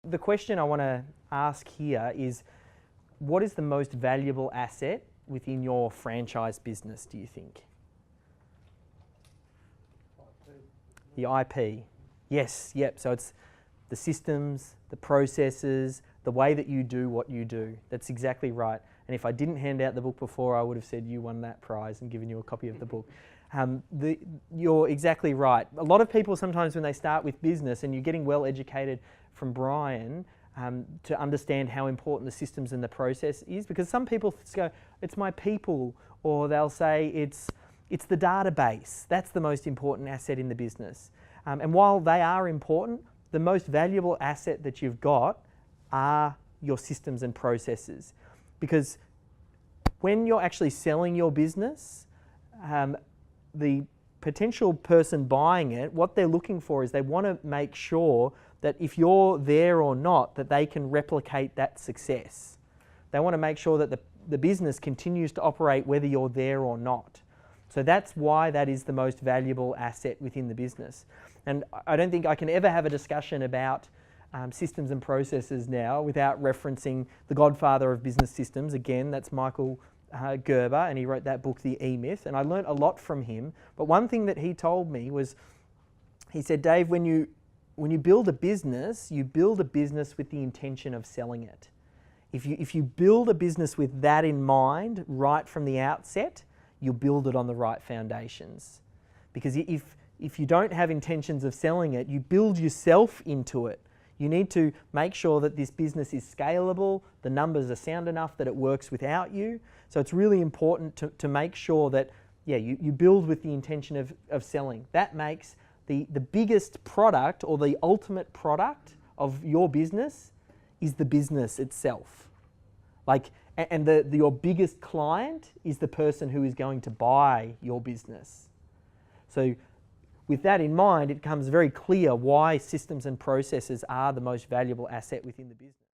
the question I want to ask here is, what is the most valuable asset within your franchise business, do you think? The IP. Yes, yep. So it's the systems, the processes, the way that you do what you do. That's exactly right. And if I didn't hand out the book before, I would have said you won that prize and given you a copy of the book. You're exactly right. A lot of people sometimes when they start with business, and you're getting well educated from Brian to understand how important the systems and the process is, because some people go, it's my people, or they'll say it's the database. That's the most important asset in the business. And while they are important, the most valuable asset that you've got are your systems and processes. Because when you're actually selling your business, the potential person buying it, what they're looking for is they want to make sure that if you're there or not, that they can replicate that success. They want to make sure that the business continues to operate whether you're there or not. So that's why that is the most valuable asset within the business. And I don't think I can ever have a discussion about systems and processes now without referencing the godfather of business systems. Again, that's Michael Gerber, and he wrote that book, The E-Myth, and I learnt a lot from him. But one thing that he told me was, he said, Dave, when you build a business, you build a business with the intention of selling it. If you build a business with that in mind right from the outset, you'll build it on the right foundations. Because if you don't have intentions of selling it, you build yourself into it. You need to make sure that this business is scalable, the numbers are sound enough that it works without you. So it's really important to make sure that, yeah, you build with the intention of selling. That makes the biggest product, or the ultimate product of your business, is the business itself. And your biggest client is the person who is going to buy your business. So with that in mind, it becomes very clear why systems and processes are the most valuable asset within the business.